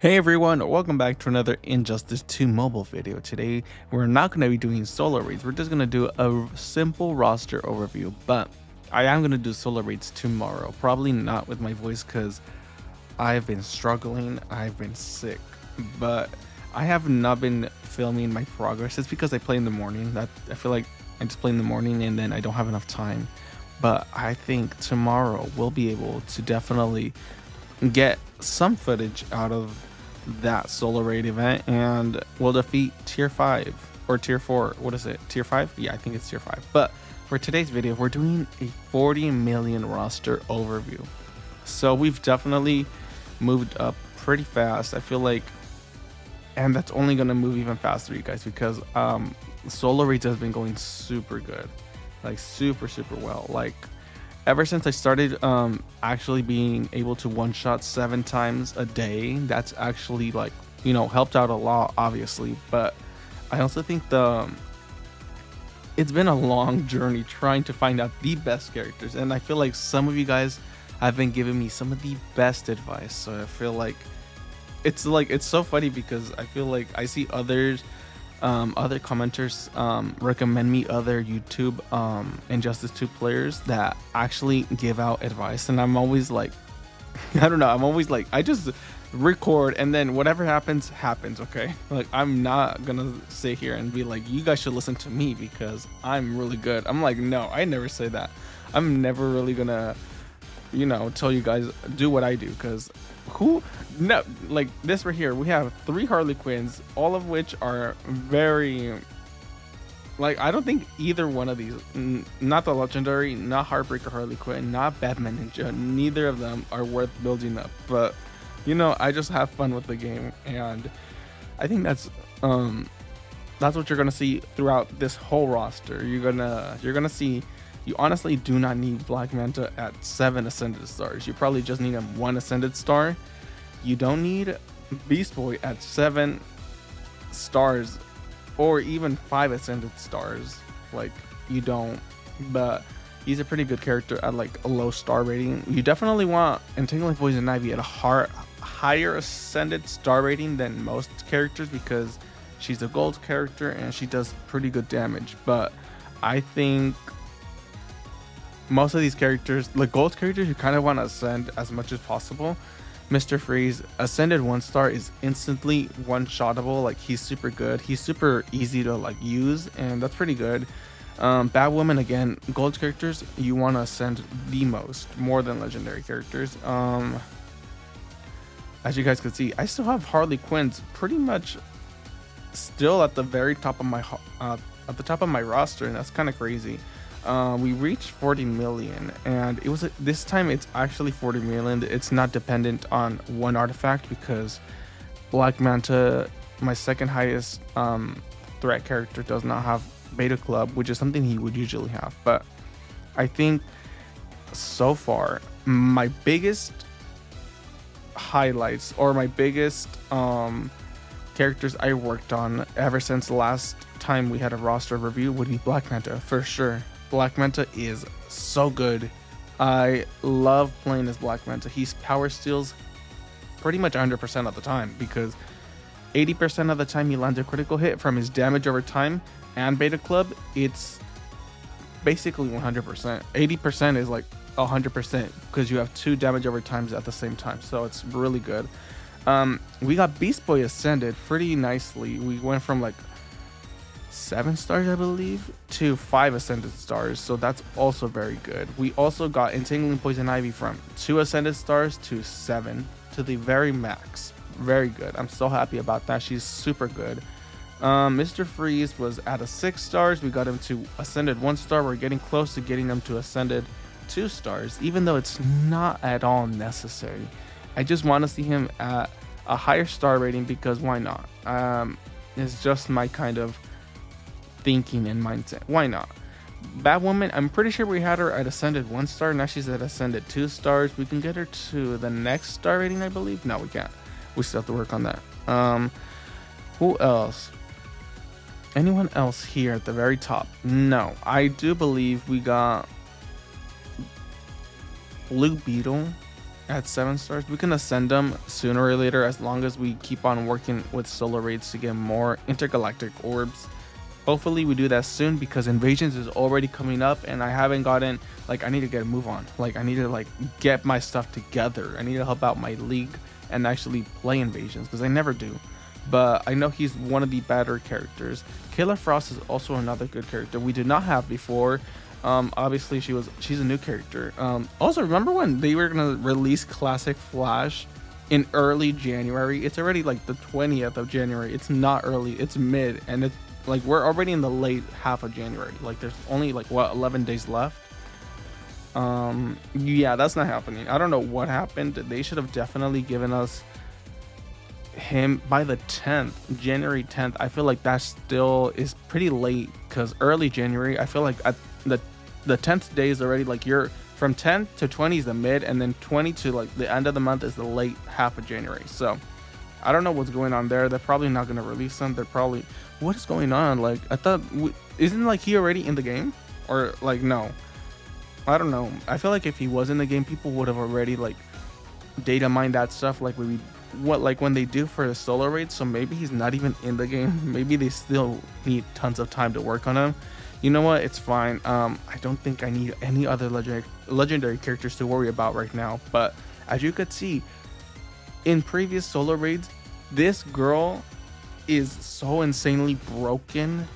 Hey everyone, welcome back to another Injustice 2 mobile video. Today, we're not going to be doing solo raids. We're just going to do a simple roster overview, but I am going to do solo raids tomorrow. Probably not with my voice because I've been struggling. I've been sick, but I have not been filming my progress. It's because I play in the morning. I feel like I just play in the morning and then I don't have enough time. But I think tomorrow we'll be able to definitely get some footage out of that solo raid event and we'll defeat tier 5 or tier 4. What is it, tier 5? Yeah, I think it's tier 5. But for today's video, we're doing a 40 million roster overview, so we've definitely moved up pretty fast, I feel like, and that's only going to move even faster, you guys, because solo raids has been going super good, like super well. Like ever since I started actually being able to one-shot 7 times a day, that's actually, like, you know, helped out a lot, obviously. But I also think it's been a long journey trying to find out the best characters, and I feel like some of you guys have been giving me some of the best advice. So I feel like it's so funny because I feel like I see other commenters recommend me other YouTube Injustice 2 players that actually give out advice, and I'm always like, I don't know, I'm always like, I just record and then whatever happens, okay? Like, I'm not gonna sit here and be like, you guys should listen to me because I'm really good. I'm like, no, I never say that. I'm never really gonna, you know, tell you guys do what I do, because no, like this right here, we have 3 Harley Quinns, all of which are very, like, I don't think either one of these, not the legendary, not Heartbreaker Harley Quinn, not Batman Ninja, neither of them are worth building up. But you know, I just have fun with the game, and I think that's what you're gonna see throughout this whole roster. You're gonna see, you honestly do not need Black Manta at 7 Ascended Stars. You probably just need him 1 Ascended Star. You don't need Beast Boy at 7 stars or even 5 Ascended Stars. Like, you don't. But he's a pretty good character at like a low star rating. You definitely want Entangling Poison Ivy at a higher Ascended star rating than most characters because she's a gold character and she does pretty good damage. But I think most of these characters, like gold characters, you kind of want to ascend as much as possible. Mr. Freeze, ascended 1 star is instantly one-shottable. Like, he's super good. He's super easy to like use, and that's pretty good. Batwoman, again, gold characters, you want to ascend the most, more than legendary characters. As you guys can see, I still have Harley Quinns pretty much still at the very top of my roster, and that's kind of crazy. We reached 40 million, and it was this time it's actually 40 million. It's not dependent on one artifact because Black Manta, my second highest threat character, does not have Beta Club, which is something he would usually have. But I think so far my biggest highlights, or my biggest characters I worked on ever since the last time we had a roster review, would be Black Manta for sure. Black Manta is so good. I love playing as Black Manta. He's power steals pretty much 100% of the time because 80% of the time he lands a critical hit from his damage over time and Beta Club. It's basically 100%. 80% is like 100% because you have 2 damage over times at the same time. So it's really good. We got Beast Boy ascended pretty nicely. We went from like 7 stars, I believe, to 5 Ascended Stars, so that's also very good. We also got Entangling Poison Ivy from 2 Ascended Stars to 7 to the very max. Very good. I'm so happy about that. She's super good. Mr. Freeze was at a 6 stars. We got him to Ascended 1 star. We're getting close to getting him to Ascended 2 stars, even though it's not at all necessary. I just want to see him at a higher star rating because why not? It's just my kind of thinking and mindset. Why not? Batwoman, I'm pretty sure we had her at Ascended 1 star. Now she's at Ascended 2 stars. We can get her to the next star rating, I believe. No, we can't. We still have to work on that. Who else? Anyone else here at the very top? No. I do believe we got Blue Beetle at 7 stars. We can ascend them sooner or later as long as we keep on working with solo raids to get more intergalactic orbs. Hopefully we do that soon because Invasions is already coming up and I haven't gotten, like, I need to get a move on. Like, I need to like get my stuff together. I need to help out my league and actually play Invasions because I never do. But I know he's one of the better characters. Killer Frost is also another good character we did not have before. Obviously she's a new character. Also, remember when they were gonna release Classic Flash in early January? It's already like the 20th of January. It's not early, it's mid, and it's like we're already in the late half of January. Like there's only like what, 11 days left. Yeah, that's not happening. I don't know what happened. They should have definitely given us him by the 10th, January 10th. I feel like that still is pretty late because early January, I feel like at the 10th day is already like, you're from 10 to 20 is the mid, and then 20 to like the end of the month is the late half of January. So I don't know what's going on there. They're probably not going to release them. They're probably, what is going on? Like, I thought, isn't like he already in the game, or like, no, I don't know. I feel like if he was in the game, people would have already like data mined that stuff like when they do for the solo raid. So maybe he's not even in the game. Maybe they still need tons of time to work on him. You know what, it's fine. I don't think I need any other legendary characters to worry about right now. But as you could see in previous solo raids, this girl is so insanely broken.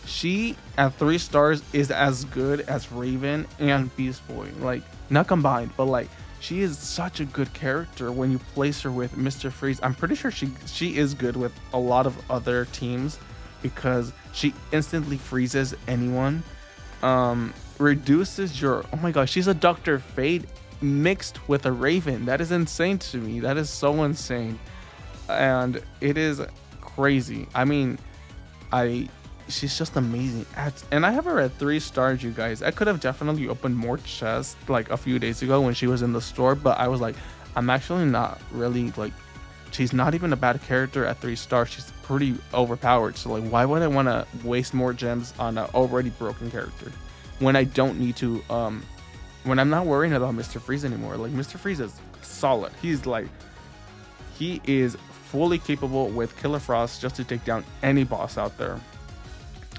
She at 3 stars is as good as Raven and Beast Boy, like not combined, but like she is such a good character when you place her with Mr. Freeze. I'm pretty sure she is good with a lot of other teams because she instantly freezes anyone. Reduces your, oh my gosh, she's a Dr. Fate mixed with a Raven. That is insane to me. That is so insane, and it is crazy. I mean, she's just amazing. And I have her at 3 stars, you guys. I could have definitely opened more chests like a few days ago when she was in the store, but I was like, I'm actually not really like, she's not even a bad character at 3 stars. She's pretty overpowered. So like, why would I want to waste more gems on an already broken character when I don't need to, when I'm not worrying about Mr. Freeze anymore? Like, Mr. Freeze is solid. He is fully capable with Killer Frost just to take down any boss out there.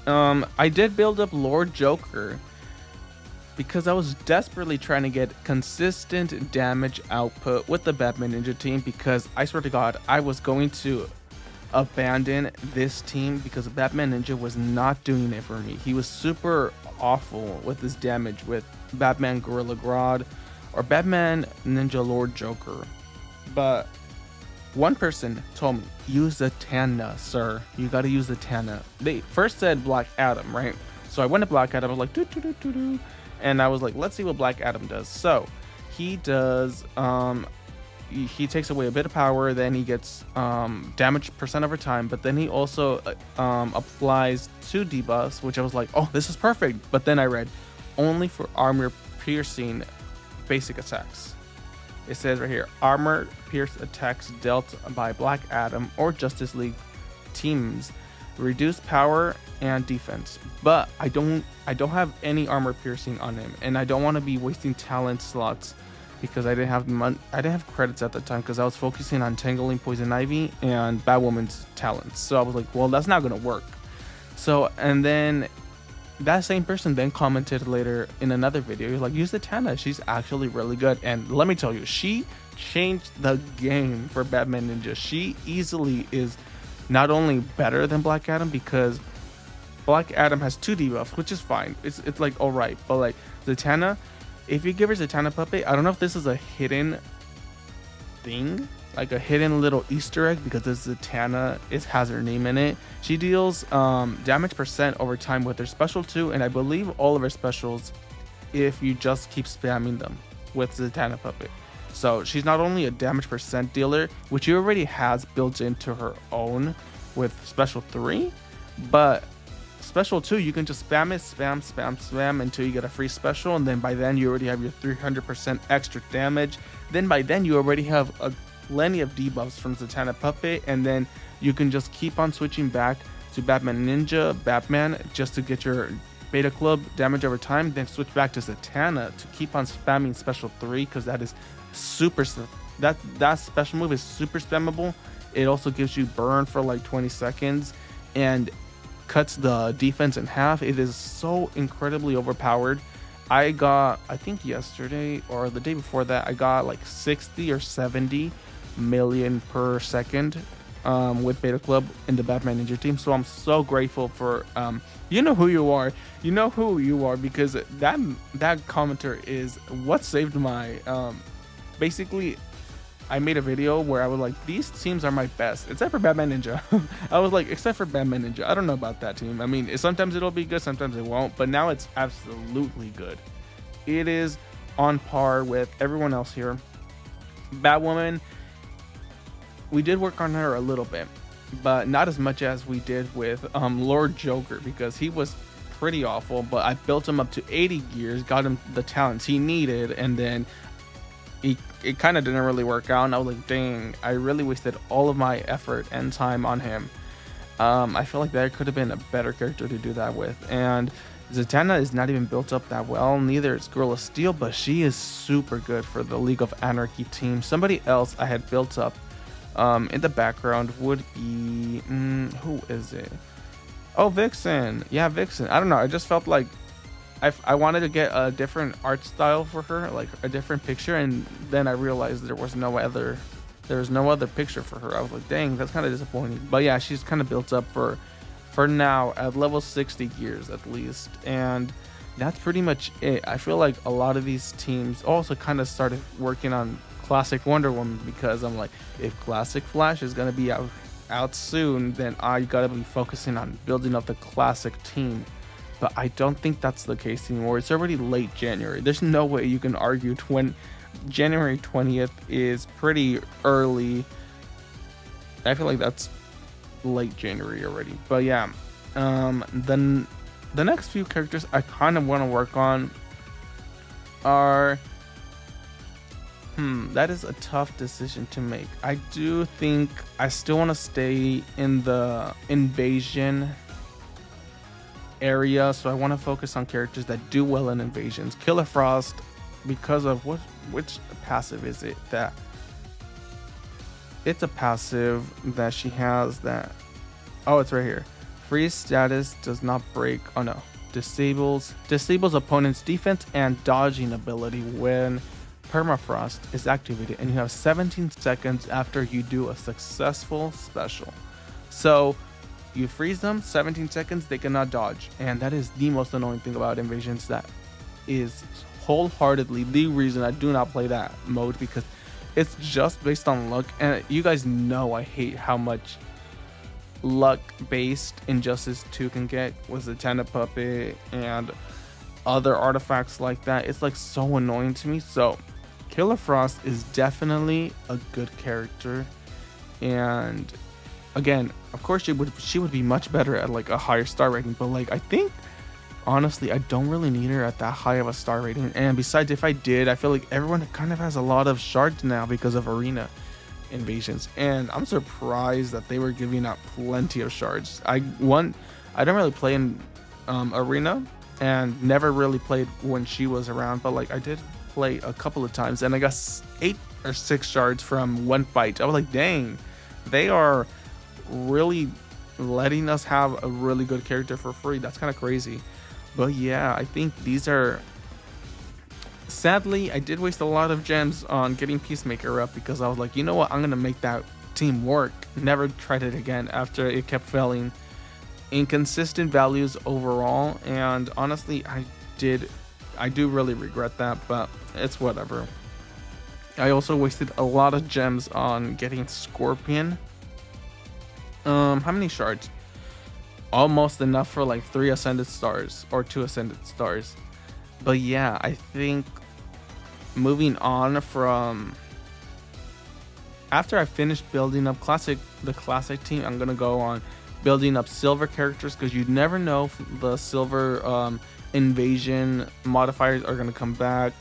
I did build up Lord Joker because I was desperately trying to get consistent damage output with the Batman Ninja team, because I swear to God, I was going to abandon this team because Batman Ninja was not doing it for me. He was super awful with his damage with Batman Gorilla Grodd or Batman Ninja Lord Joker. But one person told me, use the Tana, sir. You gotta use the Tana. They first said Black Adam, right? So I went to Black Adam. I was like, doo. And I was like, let's see what Black Adam does. So he does, he takes away a bit of power. Then he gets damage percent over time. But then he also applies 2 debuffs, which I was like, oh, this is perfect. But then I read, only for armor piercing basic attacks. It says right here, armor pierce attacks dealt by Black Adam or Justice League teams reduce power and defense. But I don't have any armor piercing on him, and I don't want to be wasting talent slots because I didn't have credits at the time because I was focusing on Tangling Poison Ivy and Batwoman's talents. So I was like, well, that's not gonna work. So, and then that same person then commented later in another video, he was like, use the Tana, she's actually really good. And let me tell you, she changed the game for Batman Ninja. She easily is not only better than Black Adam, because Black Adam has 2 debuffs, which is fine. It's like all right, but like Zatanna, if you give her Zatanna puppet, I don't know if this is a hidden thing, like a hidden little Easter egg, because this Zatanna has her name in it. She deals damage percent over time with her special 2, and I believe all of her specials if you just keep spamming them with Zatanna puppet. So she's not only a damage percent dealer, which she already has built into her own with special 3, but special 2, you can just spam it, spam until you get a free special, and then by then you already have your 300% extra damage. Then by then you already have plenty of debuffs from Zatanna puppet, and then you can just keep on switching back to Batman Ninja, Batman, just to get your Beta Club damage over time, then switch back to Zatanna to keep on spamming special 3, because that is super that special move is super spammable. It also gives you burn for like 20 seconds and cuts the defense in half. It is so incredibly overpowered. I think yesterday or the day before that, I got like 60 or 70 million per second with Beta Club in the Batman Ninja team. So I'm so grateful for you know who you are. You know who you are because that commenter is what saved my basically. I made a video where I was like, these teams are my best, except for Batman Ninja. I was like, except for Batman Ninja. I don't know about that team. I mean, sometimes it'll be good, sometimes it won't, but now it's absolutely good. It is on par with everyone else here. Batwoman, we did work on her a little bit, but not as much as we did with Lord Joker because he was pretty awful, but I built him up to 80 gears, got him the talents he needed, and then it kind of didn't really work out, and I was like, dang, I really wasted all of my effort and time on him. I feel like there could have been a better character to do that with, and Zatanna is not even built up that well, neither is Girl of Steel, but she is super good for the League of Anarchy team. Somebody else I had built up in the background would be, who is it? Oh, Vixen. Yeah, Vixen. I don't know, I just felt like I wanted to get a different art style for her, like a different picture, and then I realized there was no other picture for her. I was like, dang, that's kind of disappointing. But yeah, she's kind of built up for now at level 60 gears at least, and that's pretty much it. I feel like a lot of these teams also kind of started working on Classic Wonder Woman because I'm like, if Classic Flash is gonna be out soon, then I gotta be focusing on building up the Classic team. But I don't think that's the case anymore. It's already late January. There's no way you can argue January 20th is pretty early. I feel like that's late January already. But yeah, then the next few characters I kind of want to work on are that is a tough decision to make. I do think I still want to stay in the invasion area, so I want to focus on characters that do well in invasions. Killer Frost, because of which passive is it? That it's a passive that she has that, oh, it's right here. Freeze status does not break, oh no, disables opponent's defense and dodging ability when permafrost is activated, and you have 17 seconds after you do a successful special. So you freeze them, 17 seconds, they cannot dodge. And that is the most annoying thing about invasions. That is wholeheartedly the reason I do not play that mode, because it's just based on luck. And you guys know I hate how much luck-based Injustice 2 can get with the Zatanna Puppet and other artifacts like that. It's like so annoying to me. So Killer Frost is definitely a good character, and again, of course she would be much better at like a higher star rating, but like I think honestly I don't really need her at that high of a star rating. And besides, if I did, I feel like everyone kind of has a lot of shards now because of arena invasions, and I'm surprised that they were giving out plenty of shards. I don't really play in arena and never really played when she was around, but like I did play a couple of times and I got 8 or 6 shards from one fight. I was like, dang, they are really letting us have a really good character for free. That's kind of crazy. But yeah, I think these are, sadly I did waste a lot of gems on getting Peacemaker up because I was like, you know what, I'm gonna make that team work. Never tried it again after it kept failing. Inconsistent values overall, and honestly I do really regret that, but it's whatever. I also wasted a lot of gems on getting Scorpion. How many shards? Almost enough for like 3 ascended stars or 2 ascended stars. But yeah, I think moving on from after I finish building up the classic team, I'm gonna go on building up silver characters, because you never know if the silver invasion modifiers are gonna come back.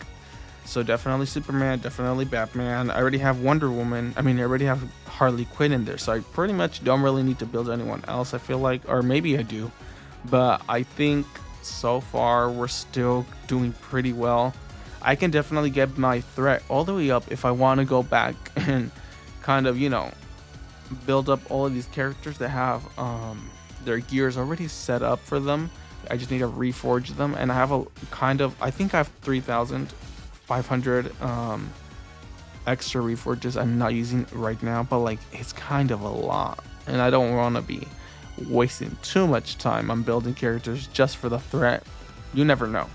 So definitely Superman, definitely Batman. I already have Wonder Woman. I mean, I already have Harley Quinn in there, so I pretty much don't really need to build anyone else, I feel like. Or maybe I do, but I think so far we're still doing pretty well. I can definitely get my threat all the way up if I want to go back and kind of, build up all of these characters that have their gears already set up for them. I just need to reforge them, and I have I think I have 3,500 extra reforges I'm not using right now, but like it's kind of a lot, and I don't want to be wasting too much time on building characters just for the threat. You never know,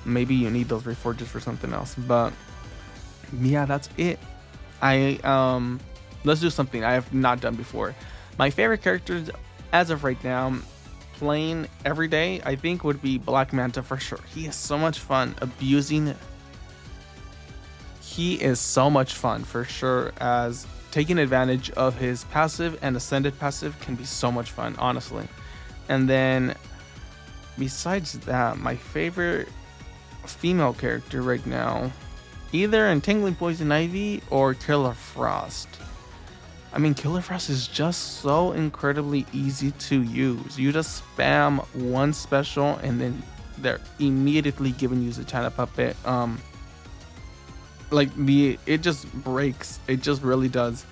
maybe you need those reforges for something else. But yeah, that's it. Let's do something I have not done before. My favorite characters as of right now, playing every day, I think would be Black Manta for sure. He is so much fun abusing. He is so much fun for sure, as taking advantage of his passive and ascended passive can be so much fun, honestly. And then besides that, my favorite female character right now, either Entangling Poison Ivy or Killer Frost. I mean, Killer Frost is just so incredibly easy to use. You just spam one special and then they're immediately giving you Zatanna Puppet. It just breaks. It just really does.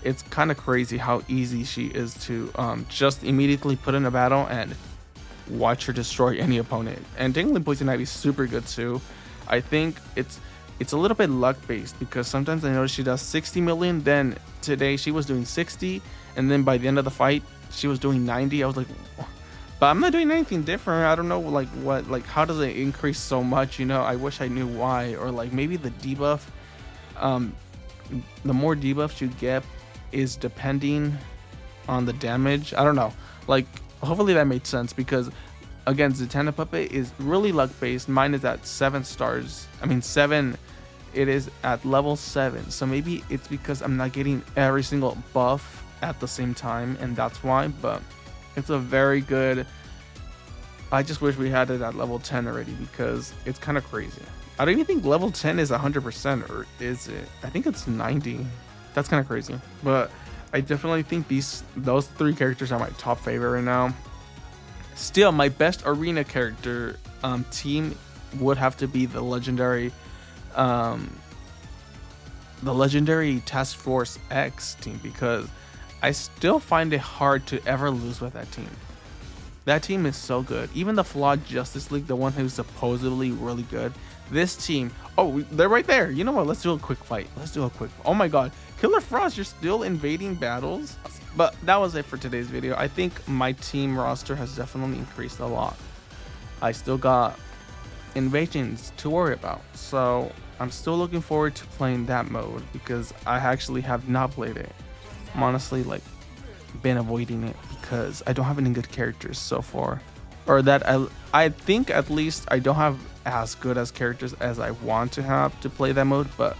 It's kind of crazy how easy she is to just immediately put in a battle and watch her destroy any opponent. And Tingling Poison Ivy is super good too. I think it's a little bit luck based, because sometimes I notice she does 60 million, then today she was doing 60, and then by the end of the fight she was doing 90. I was like, but I'm not doing anything different. I don't know how does it increase so much, I wish I knew why. Or like maybe the debuff, the more debuffs you get is depending on the damage. I don't know, like hopefully that made sense, because again, Zatanna Puppet is really luck based. Mine is at 7 stars. I mean 7, it is at level 7, so maybe it's because I'm not getting every single buff at the same time, and that's why. But it's a very good, I just wish we had it at level 10 already, because it's kind of crazy. I don't even think level 10 is 100%, or is it? I think it's 90. That's kind of crazy. But I definitely think those 3 characters are my top favorite right now. Still, my best arena character team would have to be the legendary Task Force X team, because I still find it hard to ever lose with that team. That team is so good. Even the flawed Justice League, the one who's supposedly really good, this team, oh, they're right there. You know what? Let's do a quick fight. Oh my god, Killer Frost, you're still invading battles. But that was it for today's video. I think my team roster has definitely increased a lot. I still got invasions to worry about, so I'm still looking forward to playing that mode, because I actually have not played it. I'm honestly been avoiding it because I don't have any good characters so far, or that I think at least I don't have as good as characters as I want to have to play that mode. But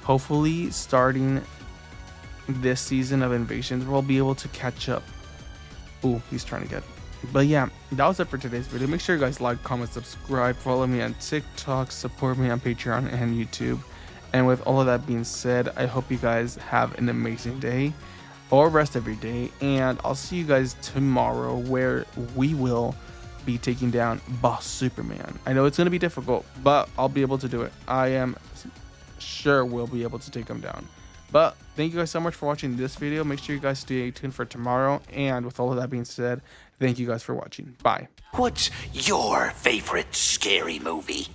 hopefully starting this season of Invasions we'll be able to catch up. Ooh, he's trying to get. But yeah, that was it for today's video. Make sure you guys like, comment, subscribe, follow me on TikTok, support me on Patreon and YouTube. And with all of that being said, I hope you guys have an amazing day, or rest of your day, and I'll see you guys tomorrow, where we will be taking down Boss Superman. I know it's going to be difficult, but I'll be able to do it. I am sure we'll be able to take him down. But thank you guys so much for watching this video. Make sure you guys stay tuned for tomorrow. And with all of that being said, thank you guys for watching. Bye. What's your favorite scary movie?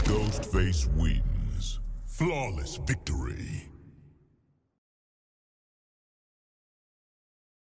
Ghostface wins. Flawless victory.